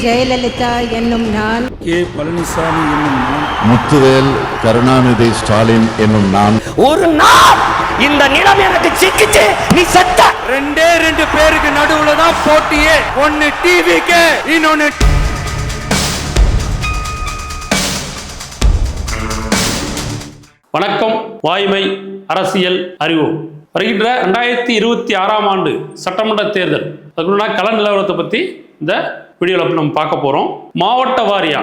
ஜெயலலிதா என்னும் நான், கே பழனிசாமி என்னும் நான், முத்துவேல் கருணாநிதி ஸ்டாலின் என்னும் நான், ஒரு நாள் இந்த நிலம் எனக்கு சிக்கிச்சு, நீ செத்த. ரெண்டு பேருக்கு நடுவுல தான் போட்டியே. ஒன்னு டிவிக்கு, இன்னொன்னு வணக்கம். வாய்மை அரசியல் அறிவோம். வருகின்ற 2026 ஆண்டு சட்டமன்ற தேர்தல் அதுக்குள்ள கள நிலவரத்தை பற்றி இந்த வீடியோவில் நம்ம பார்க்க போகிறோம். மாவட்ட வாரியா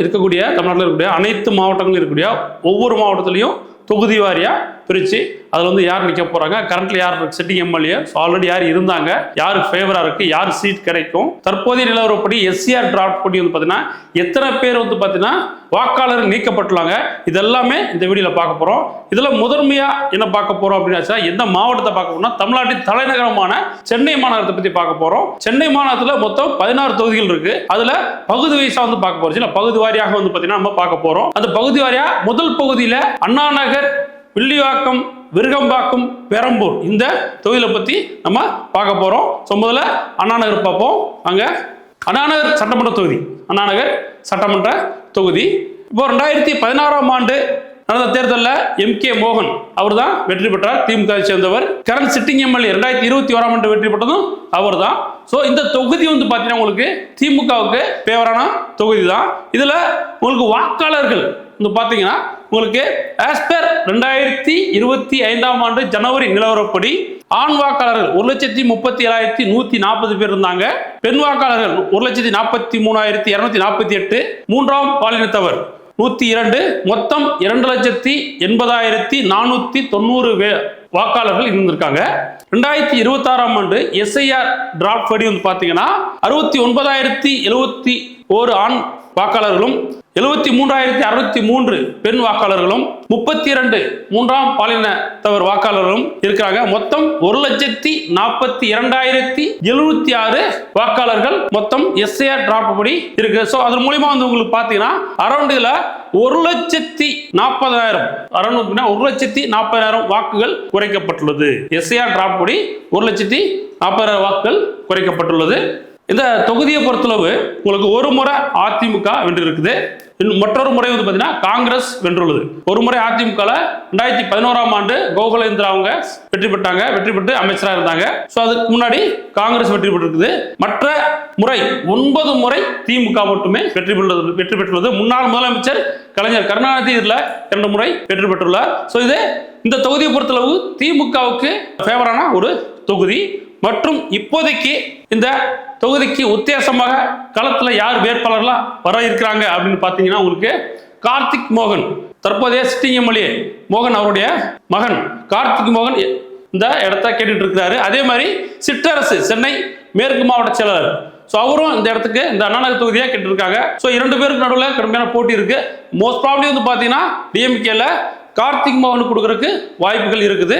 இருக்கக்கூடிய தமிழ்நாட்டில் இருக்கக்கூடிய அனைத்து மாவட்டங்களும் இருக்கக்கூடிய ஒவ்வொரு மாவட்டத்திலையும் தொகுதி வாரியாக பிரித்து அதில் யார் நிற்க போகிறாங்க, கரண்ட்ல யார் சிட்டிங் எம்எல்ஏ, ஆல்ரெடி யார் இருந்தாங்க, யாருக்கு ஃபேவராக இருக்குது, யார் சீட் கிடைக்கும், தற்போதைய நிலவரப்படி எஸ்சிஆர் டிராஃப்ட் படி பார்த்தீங்கன்னா எத்தனை பேர் பார்த்தீங்கன்னா வாக்காளர் நீக்கப்பட்டுள்ளாங்க. இதெல்லாமே இந்த வீடியோவில் பார்க்க போகிறோம். இதில் முதன்மையாக என்ன பார்க்க போகிறோம் அப்படின்னா, எந்த மாவட்டத்தை பார்க்க போறோம்னா தமிழ்நாட்டின் தலைநகரமான சென்னை மாநகரத்தை பற்றி பார்க்க போகிறோம். சென்னை மாநகரத்தில் மொத்தம் 16 தொகுதிகள் இருக்கு. அதில் பகுதி வயசா பார்க்க போறோம். இல்லை, பகுதி வாரியாக பார்த்தீங்கன்னா நம்ம பார்க்க போகிறோம். அந்த பகுதி வாரியாக முதல் பகுதியில் அண்ணா நகர், வில்லிவாக்கம், விருகம்பாக்கம், பெரம்பூர் இந்த தொகுதியில பத்தி நம்ம பார்க்க போறோம். முதல்ல அண்ணா நகர் பார்ப்போம். அங்க அண்ணா நகர் சட்டமன்ற தொகுதி, அண்ணா நகர் சட்டமன்ற தொகுதி. இப்போ 2016 ஆண்டு நடந்த தேர்தலில் எம்.கே. மோகன் அவர் தான் வெற்றி பெற்றார், திமுக சேர்ந்தவர். கரண்ட் சிட்டிங் எம்எல்ஏ 2021 ஆண்டு வெற்றி பெற்றதும் அவர் தான். ஸோ இந்த தொகுதி பார்த்தீங்கன்னா உங்களுக்கு திமுகவுக்கு ஃபேவரான தொகுதி தான். இதில் உங்களுக்கு வாக்காளர்கள் பார்த்தீங்கன்னா உங்களுக்கு ஆஸ் பெர் 2025 ஆண்டு ஜனவரி நிலவரப்படி ஆண் வாக்காளர்கள் 1,37,140 பேர் இருந்தாங்க. பெண் வாக்காளர்கள் 1,43,248, மூன்றாம் பாலினத்தவர் 102, மொத்தம் 2,80,490 வாக்காளர்கள் இருந்திருக்காங்க. 2026 ஆண்டு எஸ்ஐஆர் டிராஃப்ட் படி பார்த்தீங்கன்னா 69,071 ஆண் வாக்காளர்களும் 73,603 பெண் வாக்காளர்களும் 32 மூன்றாம் பாலினத்தவர் வாக்காளர்களும் இருக்கிறாங்க. மொத்தம் 1,42,076 வாக்காளர்கள் மொத்தம் எஸ்ஐஆர் டிராஃப்ட் படி இருக்கு. ஸோ அதன் மூலியமா உங்களுக்கு பார்த்தீங்கன்னா அரௌண்ட் இதுல 1,40,000 1,40,000 வாக்குகள் குறைக்கப்பட்டுள்ளது. எஸ்ஐஆர் டிராஃப்ட் படி 1,40,000 வாக்குகள் குறைக்கப்பட்டுள்ளது. இந்த தொகுதியை பொறுத்தளவு உங்களுக்கு ஒரு முறை அதிமுக வென்று இருக்குது, மற்றொரு முறை பார்த்தீங்கன்னா காங்கிரஸ் வென்றுள்ளது. ஒரு முறை அதிமுக 2011 ஆண்டு கோகுலேந்திரா அவங்க வெற்றி பெற்று அமைச்சராக இருந்தாங்க. ஸோ அதுக்கு முன்னாடி காங்கிரஸ் வெற்றி பெற்றிருக்குது. மற்ற முறை 9 முறை திமுக மட்டுமே வெற்றி பெற்றுள்ளது. முன்னாள் முதலமைச்சர் கலைஞர் கருணாநிதி இதில் 2 முறை வெற்றி பெற்றுள்ளார். ஸோ இது இந்த தொகுதியை பொறுத்தளவு திமுகவுக்கு ஃபேவரான ஒரு தொகுதி. மற்றும் இப்போதைக்கு இந்த தொகுதிக்கு உத்தேசமாக களத்தில் யார் வேட்பாளர்களா வர இருக்கிறாங்க அப்படின்னு பார்த்தீங்கன்னா உங்களுக்கு கார்த்திக் மோகன், தற்போதைய சிட்டிங் எம்எல்ஏ மோகன் அவருடைய மகன் கார்த்திக் மோகன் இந்த இடத்த கேட்டுட்டு இருக்கிறாரு. அதே மாதிரி சிற்றரசு சென்னை மேற்கு மாவட்ட செயலாளர், ஸோ அவரும் இந்த இடத்துக்கு இந்த அண்ணா நகர் தொகுதியாக கேட்டிருக்காங்க. ஸோ 2 பேருக்கு நடுவில் கடுமையான போட்டி இருக்கு. மோஸ்ட் ப்ராபப்லி பார்த்தீங்கன்னா டிஎம்கேல கார்த்திக் மோகனுக்கு கொடுக்கறதுக்கு வாய்ப்புகள் இருக்குது.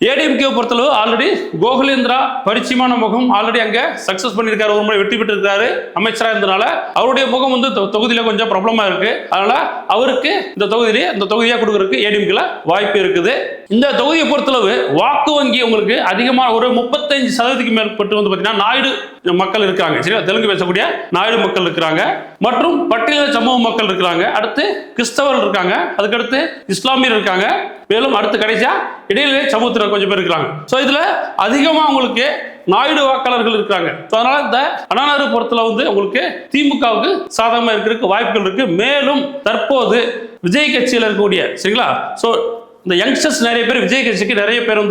ஏடிஎம்கே பொறுத்தளவு ஆல்ரெடி கோகுலேந்திரா பரிச்சயமான முகம் ஆல்ரெடி அங்க சக்சஸ் பண்ணியிருக்காரு, ஒரு முறை வெற்றி பெற்றிருக்காரு அமைச்சராக இருந்தனால அவருடைய முகம் தொகுதியில கொஞ்சம் ப்ராப்ளமா இருக்கு. அதனால அவருக்கு இந்த தொகுதியா கொடுக்கறதுக்கு ஏடிஎம்கேல வாய்ப்பு இருக்குது. இந்த தொகுதியை பொறுத்தளவு வாக்கு வங்கி உங்களுக்கு அதிகமான ஒரு 35% மேற்பட்டு பார்த்தீங்கன்னா நாயுடு மக்கள் இருக்காங்க. சரியா, தெலுங்கு பேசக்கூடிய நாயுடு மக்கள் இருக்கிறாங்க, மற்றும் பட்டியல் சமூக மக்கள் இருக்கிறாங்க, அடுத்து கிறிஸ்தவர்கள் இருக்காங்க, அதுக்கடுத்து இஸ்லாமியர் இருக்காங்க, மேலும் அடுத்து கடைசியா இடையிலே சமூகத்தினர் கொஞ்சம் பேர் இருக்கிறாங்க. ஸோ இதுல அதிகமா உங்களுக்கு நாயுடு வாக்காளர்கள் இருக்கிறாங்க. அதனால இந்த அண்ணா நகர் பொறுத்தல உங்களுக்கு திமுகவுக்கு சாதகமாக இருக்கிறதுக்கு வாய்ப்புகள் இருக்கு. மேலும் தற்போது விஜய் கட்சியில் இருக்கக்கூடிய சரிங்களா, ஸோ இந்த யங்ஸ்டர்ஸ் நிறைய பேர் விஜய் கட்சிக்கு நிறைய பேர்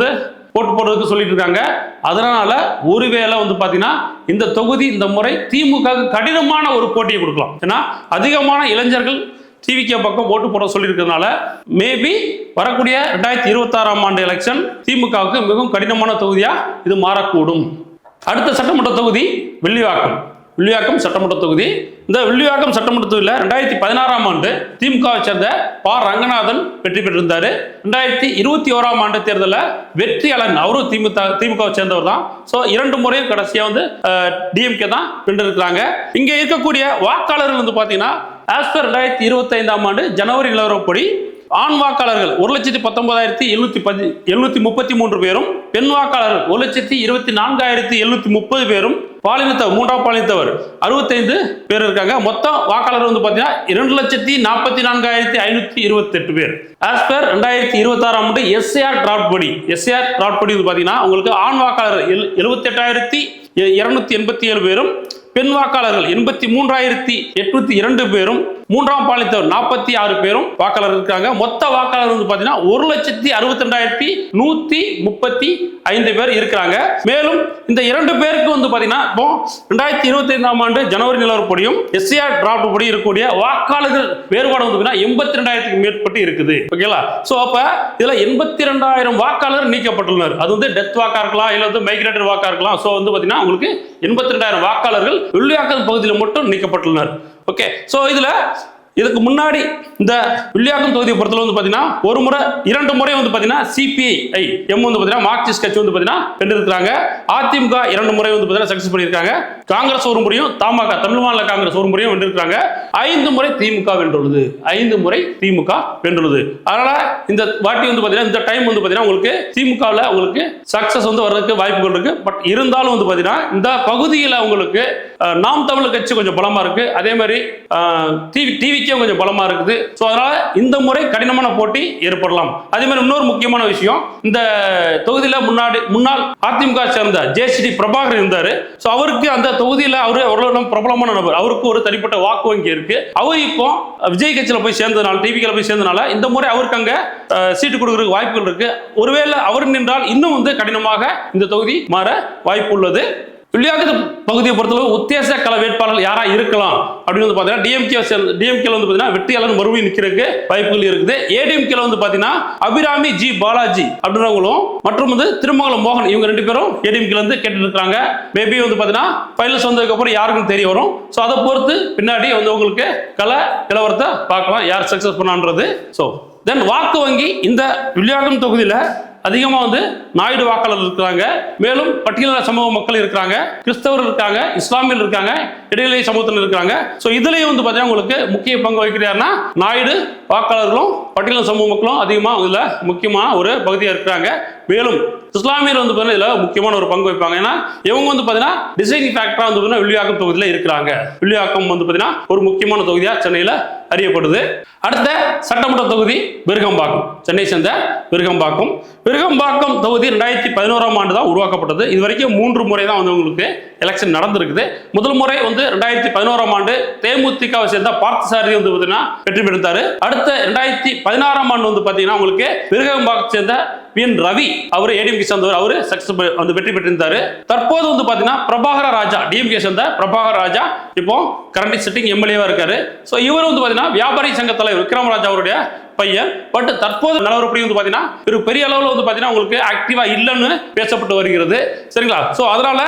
போட்டு போடுறதுக்கு சொல்லிட்டு இருக்காங்க. அதனால ஒருவேளை பார்த்தீங்கன்னா இந்த தொகுதி இந்த முறை திமுக கடினமான ஒரு போட்டியை கொடுக்கலாம். ஏன்னா அதிகமான இளைஞர்கள் டிவிகே பக்கம் ஓட்டு போட சொல்லியிருக்கிறதுனால மேபி வரக்கூடிய 2026 ஆண்டு எலெக்ஷன் திமுகவுக்கு மிகவும் கடினமான தொகுதியா இது மாறக்கூடும். அடுத்த சட்டமன்ற தொகுதி வில்லிவாக்கம் சட்டமன்ற தொகுதி. இந்த வில்லிவாக்கம் சட்டமன்ற தொகுதியில் 2016 ஆண்டு திமுகவை சேர்ந்த பா. ரங்கநாதன் வெற்றி பெற்றிருந்தார். 2021 ஆண்டு தேர்தலில் வெற்றியாளன் அவரும் திமுகவை சேர்ந்தவர் தான். ஸோ 2 முறையும் கடைசியாக டிஎம்கே தான் வென்றிருக்கிறாங்க. இங்கே இருக்கக்கூடிய வாக்காளர்கள் பார்த்தீங்கன்னா ஆஸ் பர் 2025 ஆண்டு ஜனவரி நிலவரப்படி ஆண் வாக்காளர்கள் 1,19,733 பேரும், பெண் வாக்காளர்கள் 1,24,730 பேரும், பாலினத்தவர் மூன்றாம் பாலினத்தவர் 65 பேர் இருக்காங்க. மொத்தம் வாக்காளர் வந்து பாத்தீங்கன்னா 2,44,528 பேர். ஆஸ் பர் 2026 ஆண்டு எஸ்ஏஆர் டிராஃப்ட் படி வந்து பாத்தீங்கன்னா உங்களுக்கு ஆண் வாக்காளர் 78,287 பேரும், பெண் வாக்காளர்கள் 83,802 பேரும், மூன்றாம் பாலினத்தவர் 46 பேரும் வாக்காளர் இருக்காங்க. மொத்த வாக்காளர் வந்து பாத்தீங்கன்னா 1,62,135 பேர் இருக்கிறாங்க. மேலும் இந்த 2 பேருக்கு வந்து பாத்தீங்கன்னா இப்போ 2025 ஆண்டு ஜனவரி நிலவரப்படியும் எஸ்ஏஆர் டிராஃப்ட் படி இருக்கக்கூடிய வாக்காளர்கள் வேறுபாடு வந்து 82,000க்கு மேற்பட்டு இருக்குது. ஓகேங்களா? சோ அப்ப இதுல 82,000 வாக்காளர் நீக்கப்பட்டுள்ளனர். அது வந்து டெத் வாக்கா இருக்கலாம், இல்ல வந்து மைக்ரேட்டர் வாக்கா இருக்கலாம். சோ வந்து பாத்தீங்கன்னா உங்களுக்கு 82,000 வாக்காளர்கள் வில்லிவாக்கம் பகுதியில் மட்டும் நீக்கப்பட்டுள்ளனர். ஓகே, சோ இதுக்கு முன்னாடி இந்த வில்லிவாக்கம் தொகுதியை பொறுத்தவரை வந்து பாத்தீங்கன்னா 2 முறை வந்து பாத்தீங்கன்னா சிபிஐ எம் வந்து பாத்தீங்கன்னா மார்க்சிஸ்ட் கட்சி வந்து பாத்தீங்கன்னா வென்றிருக்காங்க. அதிமுக 2 முறை வந்து பாத்தீங்கன்னா சக்சஸ் பண்ணியிருக்காங்க. காங்கிரஸ் ஒரு முறையும், தமாக தமிழ் மாநில காங்கிரஸ் ஒரு முறையும் வென்றிருக்காங்க. 5 முறை திமுக வென்றுள்ளது. 5 முறை திமுக வென்றுள்ளது. அதனால இந்த வாட்டி வந்து பாத்தீங்கன்னா இந்த டைம் வந்து பாத்தீங்கன்னா உங்களுக்கு திமுகவில் உங்களுக்கு சக்சஸ் வந்து வர்றதுக்கு வாய்ப்புகள் இருக்கு. பட் இருந்தாலும் வந்து பாத்தீங்கன்னா இந்த பகுதியில் உங்களுக்கு நாம் தமிழர் கட்சி கொஞ்சம் பலமா இருக்கு. அதே மாதிரி டிவிக்கு கொஞ்சம் பலமா இருக்குது. சோ அதனால இந்த முறை கடினமான போட்டி ஏற்படலாம். அதே மாதிரி இன்னொரு முக்கியமான விஷயம், இந்த தொகுதியில முன்னாள் அதிமுக சேர்ந்த ஜேசிடி பிரபாகர் இருந்தாரு. சோ அவருக்கு அந்த தொகுதியில அவரு பிரபலமான நபர், அவருக்கு ஒரு தனிப்பட்ட வாக்கு வங்கி இருக்கு. அவர் இப்போ விஜய் கட்சியில போய் சேர்ந்ததுனால, டிவிக்கு போய் சேர்ந்ததுனால இந்த முறை அவருக்கு அங்க சீட்டு கொடுக்கறதுக்கு வாய்ப்புகள் இருக்கு. ஒருவேளை அவர் நின்றால் இன்னும் வந்து கடினமாக இந்த தொகுதி மாற வாய்ப்பு உள்ளது. வில்லிவாக்கம் பகுதியை பொறுத்தளவு உத்தேச கள வேட்பாளர்கள் யாரா இருக்கலாம் அப்படின்னு வந்து பாத்தீங்கன்னா டிஎம்கே வந்து பாத்தீங்கன்னா வெற்றியாளர் மறுபடியும் நிக்கிறதுக்கு வாய்ப்புகள் இருக்குது. ஏடிஎம்கே வந்து பாத்தீங்கன்னா அபிராமி ஜி பாலாஜி அப்படின்றவங்களும் மற்றும் வந்து திருமங்கலம் மோகன் இவங்க 2 பேரும் ஏடிஎம்கே வந்து கேட்டு இருக்காங்க. மேபி வந்து பாத்தீங்கன்னா ஃபைனல்ஸ் வந்ததுக்கு அப்புறம் யாருக்கும் தெரிய வரும். சோ அதை பொறுத்து பின்னாடி வந்து உங்களுக்கு கள நிலவரத்தை பார்க்கலாம், யார் சக்சஸ் பண்ணான்றது. சோ தென் வாக்கு வங்கி இந்த வில்லிவாக்கம் தொகுதியில அதிகமா வந்து நாயுடு வாக்காளர் இருக்கிறாங்க. மேலும் பட்டியலின சமூக மக்கள் இருக்கிறாங்க, கிறிஸ்தவர்கள் இருக்காங்க, இஸ்லாமியர்கள் இருக்காங்க, இடைநிலை சமூகத்தில் இருக்காங்க. சோ இதுலயும் வந்து பாத்தீங்கன்னா உங்களுக்கு முக்கிய பங்கு வகிக்கிறாருன்னா நாயுடு வாக்காளர்களும் பட்டியலின சமூக மக்களும் அதிகமா இதுல முக்கியமான ஒரு பகுதியா இருக்கிறாங்க. மேலும் இஸ்லாமியர் வந்து பாத்தீங்கன்னா இதுல முக்கியமான ஒரு பங்கு வைப்பாங்க. ஏன்னா இவங்க வந்து பாத்தீங்கன்னா டிசைனிங் ஃபேக்டரா வந்து பாத்தீங்கன்னா வில்லிவாக்கம் தொகுதியில இருக்கிறாங்க. வில்லிவாக்கம் வந்து பாத்தீங்கன்னா ஒரு முக்கியமான தொகுதியா சென்னையில அறியப்படுது. அடுத்த சட்டமன்ற தொகுதி விருகம்பாக்கம், சென்னை சேர்ந்த விருகம்பாக்கம். விருகம்பாக்கம் தொகுதி 2011 ஆண்டு தான் உருவாக்கப்பட்டது. இது வரைக்கும் 3 முறை தான் வந்து உங்களுக்கு எலெக்ஷன் நடந்திருக்குது. முதல் முறை வந்து 2011 ஆண்டு தேமுதிகவை சேர்ந்த பார்த்தசாரதி வந்து பாத்தீங்கன்னா வெற்றி பெற்றாரு. அடுத்த 2016 ஆண்டு வந்து பாத்தீங்கன்னா உங்களுக்கு விருகம்பாக்கம் சேர்ந்த ரவி அவர் ஏடிஎம்கே சேர்ந்தவர், அவரு சக்சஸ் வந்து வெற்றி பெற்றிருந்தாரு. தற்போது வந்து பாத்தீங்கன்னா பிரபாகர ராஜா, டிஎம்கே சேர்ந்த பிரபாகர ராஜா இப்போ கரண்ட் சிட்டிங் எம்எல்ஏவா இருக்காரு. சோ இவர் வந்து பாத்தீங்கன்னா வியாபாரி சங்க தலைவர் விக்ரமராஜா அவருடைய பையன். பட் தற்போது நிலவரப்படி வந்து பாத்தீங்கன்னா ஒரு பெரிய அளவுல வந்து பாத்தீங்கன்னா உங்களுக்கு ஆக்டிவா இல்லைன்னு பேசப்பட்டு வருகிறது. சரிங்களா? சோ அதனால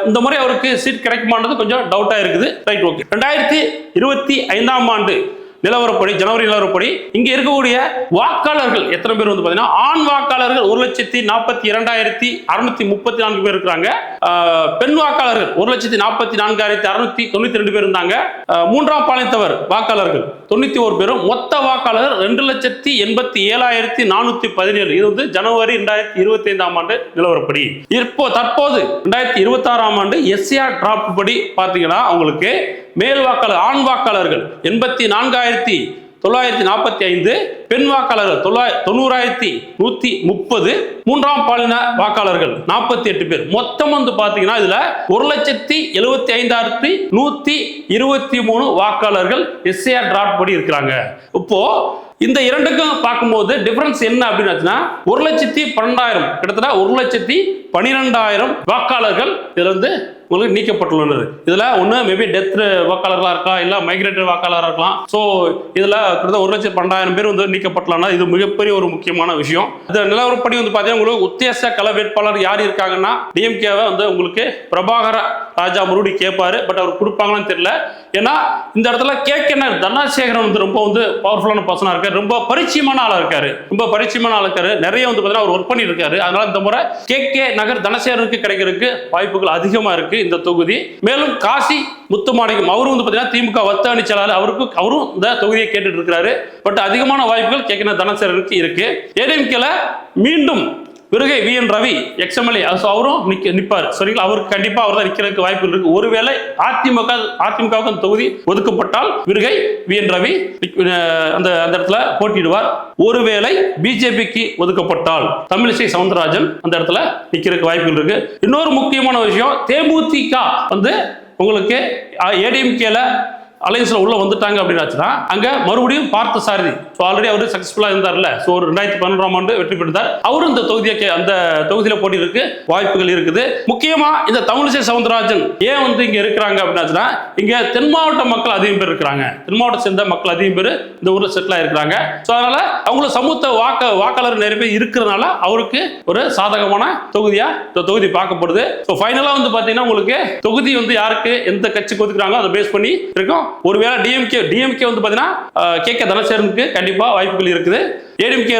இந்த முறை அவருக்கு சீட் கிடைக்குமானது கொஞ்சம் டவுட்டா இருக்குது. Right, okay. 2025 ஆண்டு நிலவரப்படி, ஜனவரி நிலவரப்படி இங்க இருக்கக்கூடிய வாக்காளர்கள் எத்தனை பேர் வந்து பாத்தீங்கன்னா ஆண் வாக்காளர்கள் 1,42,634 பேர் இருக்கிறாங்க. பெண் வாக்காளர்கள் 1,44,692 பேர் இருந்தாங்க. மூன்றாம் பாலினத்தவர் வாக்காளர்கள் 91 பேரும். மொத்த வாக்காளர்கள் 2,87,417. இது வந்து ஜனவரி 2025 ஆண்டு நிலவரப்படி. இப்போ தற்போது 2026 ஆண்டு எஸ்ஏஆர் டிராஃப்ட் படி பாத்தீங்கன்னா உங்களுக்கு மேல் வாக்காளர் ஆண் வாக்காளர்கள் 84,945, பெண் வாக்காளர்கள் 90,130, மூன்றாம் பாலின வாக்காளர்கள் 48 பேர். மொத்தம் வந்து பாத்தீங்கன்னா இதுல 1,75,123 வாக்காளர்கள் எஸ்ஏஆர் டிராஃப்ட் படி இருக்கிறாங்க. இப்போ இந்த இரண்டுக்கும் பார்க்கும்போது டிஃபரன்ஸ் என்ன அப்படின்னா 1,12,000 கிட்டத்தட்ட 1,12,000 வாக்காளர்கள் இதுல இருந்து உங்களுக்கு நீக்கப்பட்டுள்ளனர். இதுல ஒண்ணு மேபி டெத் வாக்காளர்களா இருக்கலாம், இல்ல மைக்ரேட்டர் வாக்காளராக இருக்கலாம். சோ இதுல கிட்டத்தட்ட 1,12,000 பேர் வந்து நீக்கப்பட்டுள்ளனர். இது மிகப்பெரிய ஒரு முக்கியமான விஷயம். இந்த நிலவரப்படி வந்து பாத்தீங்கன்னா உங்களுக்கு உத்தேச கள வேட்பாளர் யார் இருக்காங்கன்னா டிஎம்கேவை வந்து உங்களுக்கு பிரபாகர ராஜா முருடி கேட்பாரு. பட் அவர் கொடுப்பாங்கன்னு தெரியல. ஏன்னா இந்த இடத்துல கேகேஆர் தனசேகரன் வந்து ரொம்ப வந்து பவர்ஃபுல்லான பர்சனா இருக்காரு, ரொம்ப பரிச்சயமான ஆளா இருக்காரு, நிறைய வந்து பாத்தீங்கன்னா அவர் ஒர்க் பண்ணி இருக்காரு. அதனால இந்த முறை கேகே நகர் தனசேகரனுக்கு கிடைக்கிறதுக்கு வாய்ப்புகள் அதிகமா இருக்கு. இருக்கு இந்த தொகுதி. மேலும் காசி முத்துமாணிக்கம் அவரும் வந்து பார்த்தீங்கன்னா திமுக வத்த அணி செயலாளர், அவரும் இந்த தொகுதியை கேட்டுட்டு இருக்கிறாரு. பட் அதிகமான வாய்ப்புகள் கேட்கிற தனசேகருக்கு இருக்கு. ஏடிஎம்கேல மீண்டும் விருகை VN ரவி எக்ஸ்எம்எல்ஏ அவரும் நிற்பார். சரிங்களா, அவருக்கு கண்டிப்பா அவர் தான் நிற்கிறதுக்கு வாய்ப்பு இருக்கு. ஒருவேளை அதிமுகவுக்கு அந்த தொகுதி ஒதுக்கப்பட்டால் விருகை VN ரவி அந்த இடத்துல போட்டியிடுவார். ஒருவேளை பிஜேபிக்கு ஒதுக்கப்பட்டால் தமிழிசை சவுந்தரராஜன் அந்த இடத்துல நிற்கிறதுக்கு வாய்ப்புகள் இருக்கு. இன்னொரு முக்கியமான விஷயம், தேமுதிக வந்து உங்களுக்கு ஏடிஎம்கேல அலைன்ஸ்ல உள்ள வந்துட்டாங்க அப்படின்னா அங்க மறுபடியும் பார்த்த சாரதி ஆல்ரெடி அவர் சக்சஸ்ஃபுல்லா இருந்தார்ல. ஸோ ஒரு 2011ஆம் ஆண்டு வெற்றி பெற்றார். அவரும் இந்த தொகுதியில போட்டி இருக்கு, வாய்ப்புகள் இருக்குது. முக்கியமா இந்த தமிழிசை சவுந்தரராஜன் ஏன் வந்து இங்க இருக்கிறாங்க அப்படின்னா இங்க தென் மாவட்ட மக்கள் அதிகம் பேர் இருக்கிறாங்க. தென் மாவட்டம் சேர்ந்த மக்கள் அதிகம் பேர் இந்த ஊர்ல செட்டில் ஆயிருக்கிறாங்க. ஸோ அதனால அவங்கள சமூக வாக்காளர் நிறைய பேர் இருக்கிறதுனால அவருக்கு ஒரு சாதகமான தொகுதியா இந்த தொகுதி பார்க்கப்படுது. ஸோ ஃபைனலா வந்து பாத்தீங்கன்னா உங்களுக்கு தொகுதி வந்து யாருக்கு எந்த கட்சிக்கு ஒதுக்குறாங்களோ அதை பேஸ் பண்ணி இருக்கும். ஒருவேளை டிஎம்கே வந்து பாத்தீங்கன்னா KK தனசேகரனுக்கு கண்டிப்பா வாய்ப்புகள் இருக்குது. ஏடிஎம்கே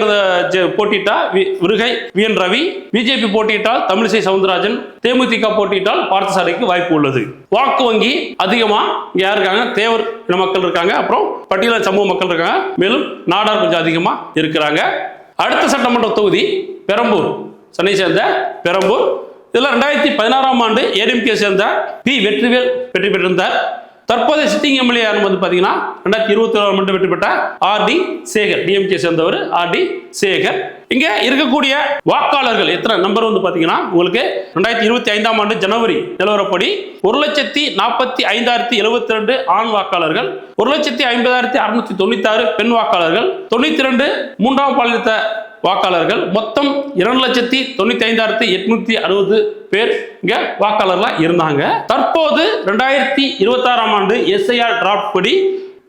போட்டியிட்டா விருகை VN ரவி, பிஜேபி போட்டியிட்டால் தமிழிசை சவுந்தரராஜன், தேமுதிக போட்டியிட்டால் பார்த்தசாரதிக்கு வாய்ப்பு உள்ளது. வாக்கு வங்கி அதிகமா இங்க யார் இருக்காங்க, தேவர் இன மக்கள் இருக்காங்க, அப்புறம் பட்டியலின சமூக மக்கள் இருக்காங்க, மேலும் நாடார் கொஞ்சம் அதிகமா இருக்கிறாங்க. அடுத்த சட்டமன்ற தொகுதி பெரம்பூர், சென்னை சேர்ந்த பெரம்பூர். இதுல 2016ஆம் ஆண்டு ஏடிஎம்கே சேர்ந்த வெற்றிவேல் வெற்றி பெற்றிருந்தார். தற்போதைய சிட்டிங் எம்எல்ஏ வந்து பாத்தீங்கன்னா 2021ஆம் ஆண்டு வெற்றி பெற்ற RD சேகர், டிஎம்கே சேர்ந்தவர் RD சேகர். இங்க இருக்கக்கூடிய வாக்காளர்கள் எத்தனை நம்பர் வந்து பாத்தீங்கன்னா உங்களுக்கு 2025ஆம் ஆண்டு ஜனவரி நிலவரப்படி 1,45,072 ஆண் வாக்காளர்கள், 1,50,696 பெண் வாக்காளர்கள், 92 மூன்றாம் பாலினத்த வாக்காளர்கள், மொத்தம் 2,95,860 பேர் இங்க வாக்காளர்களா இருந்தாங்க. தற்போது 2026ஆம் ஆண்டு SIR டிராப்ட் படி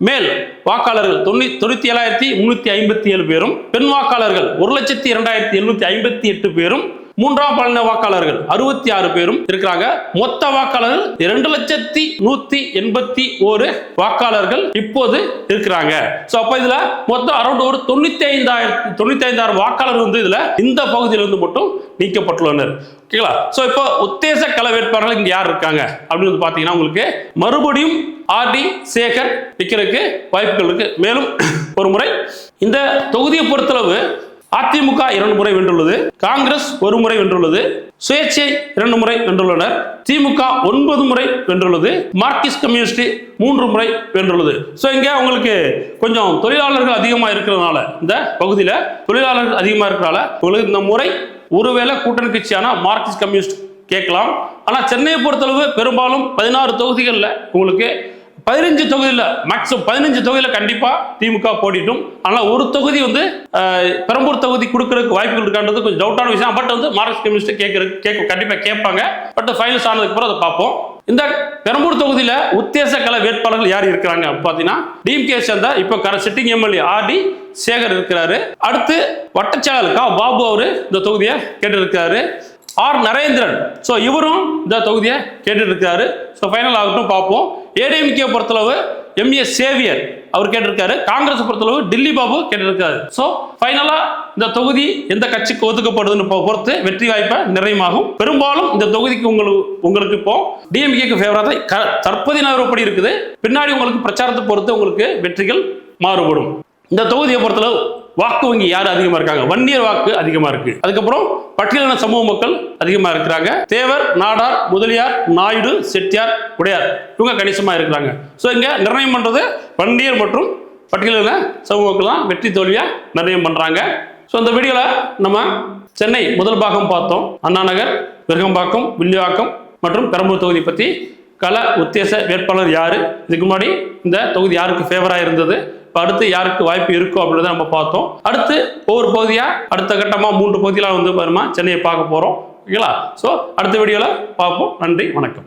மேல் வாக்காளர்கள் 97,357 பேரும், பெண் வாக்காளர்கள் 1,02,758 பேரும், மூன்றாம் பாலின வாக்காளர்கள் 66 பேரும் இருக்கிறாங்க. மொத்த வாக்காளர்கள் 2,181 வாக்காளர்கள் இப்போது இருக்கிறாங்க. சோ அப்ப இதுல மொத்தம் அரௌண்ட் ஒரு 95,000 வாக்காளர்கள் வந்து இதுல இந்த பகுதியில் இருந்து மட்டும் நீக்கப்பட்டுள்ளனர். ஓகேங்களா? சோ இப்போ உத்தேச கள வேட்பாளர்கள் இங்க யார் இருக்காங்க அப்படின்னு பாத்தீங்கன்னா உங்களுக்கு மறுபடியும் RD சேகர் நிக்கிறதுக்கு வாய்ப்புகள் இருக்கு. மேலும் ஒரு முறை இந்த தொகுதியை பொறுத்தளவு அதிமுக 2 முறை வென்றுள்ளது, காங்கிரஸ் 1 முறை வென்றுள்ளது, சுயேட்சை 2 முறை வென்றுள்ளனர், திமுக 9 முறை வென்றுள்ளது, மார்க்சிஸ்ட் கம்யூனிஸ்ட் 3 முறை வென்றுள்ளது. சோ இங்க உங்களுக்கு கொஞ்சம் தொழிலாளர்கள் அதிகமா இருக்கிறதுனால, இந்த பகுதியில தொழிலாளர்கள் அதிகமா இருக்கிறதால உங்களுக்கு இந்த முறை ஒருவேளை கூட்டணி கட்சியான மார்க்சிஸ்ட் கம்யூனிஸ்ட் கேட்கலாம். ஆனா சென்னையை பொறுத்தளவு பெரும்பாலும் 16 தொகுதிகளில் உங்களுக்கு 15 தொகுதியில் மேக்ஸிமம் 15 தொகுதியில் கண்டிப்பா திமுக போட்டிட்டும். ஆனால் ஒரு தொகுதி வந்து பெரம்பூர் தொகுதி கொடுக்கறதுக்கு வாய்ப்புகள் இருக்கான்றது கொஞ்சம் டவுட்டான விஷயம். பட் வந்து மார்க்சிஸ்ட் கம்யூனிஸ்ட் கண்டிப்பா கேட்பாங்க. பட் ஃபைனல்ஸ் ஆனதுக்கு அப்புறம் அதை பார்ப்போம். இந்த பெரம்பூர் தொகுதியில உத்தேச கள வேட்பாளர்கள் யார் இருக்கிறாங்க பாத்தீங்கன்னா டிஎம்கே சேர்ந்த இப்போ சிட்டிங் எம்எல்ஏ RD சேகர் இருக்கிறாரு. அடுத்து வட்டச்செயலாளர் பாபு அவரு இந்த தொகுதியை கேட்டு இருக்காரு. நரேந்திரன், சோ இவரும் இந்த தொகுதியை கேட்டு இருக்காரு. சோ ஃபைனல் ஆகட்டும் பார்ப்போம். ஏடிஎம்கே பொறுத்தளவு MA சேவியர் அவர் கேட்டிருக்காரு. காங்கிரஸ் பொறுத்தளவு டில்லி பாபு கேட்டிருக்காரு. சோ ஃபைனலா இந்த தொகுதி எந்த கட்சிக்கு ஒதுக்கப்படுதுன்னு பொறுத்து வெற்றி வாய்ப்பை நிர்ணயமாகும். பெரும்பாலும் இந்த தொகுதிக்கு உங்களுக்கு இப்போ டிஎம்கேக்கு ஃபேவரா தான் தற்போதைய நிலவரப்படி இருக்குது. பின்னாடி உங்களுக்கு பிரச்சாரத்தை பொறுத்து உங்களுக்கு வெற்றிகள் மாறுபடும். இந்த தொகுதியை பொறுத்தளவு வாக்கு வங்கி யார் அதிகமா இருக்காங்க, வன்னியர் வாக்கு அதிகமா இருக்கு. அதுக்கப்புறம் பட்டியலின சமூக மக்கள் அதிகமா இருக்கிறாங்க. தேவர், நாடார், முதலியார், நாயுடு, செட்டியார், உடையார் இவங்க கணிசமா இருக்கிறாங்க. சோ இங்க நிர்ணயம் பண்றது வன்னியர் மற்றும் பட்டியலின சமூக மக்கள் தான் வெற்றி தோல்வியா நிர்ணயம் பண்றாங்க. சோ இந்த வீடியோல நம்ம சென்னை முதல் பாகம் பார்த்தோம். அண்ணா நகர், விருகம்பாக்கம், வில்லிவாக்கம் மற்றும் பெரம்பூர் தொகுதி பத்தி கள உத்தேச வேட்பாளர் யாரு, இதுக்கு முன்னாடி இந்த தொகுதி யாருக்கு ஃபேவரா இருந்தது, அடுத்து யாருக்கு வாய்ப்பு இருக்கும் அப்படின்றத நம்ம பார்த்தோம். அடுத்து ஒவ்வொரு பகுதியா அடுத்த கட்டமா 3 பகுதியில வந்து சென்னையை பார்க்க போறோம். ஓகேங்களா? சோ அடுத்த வீடியோல பார்ப்போம். நன்றி, வணக்கம்.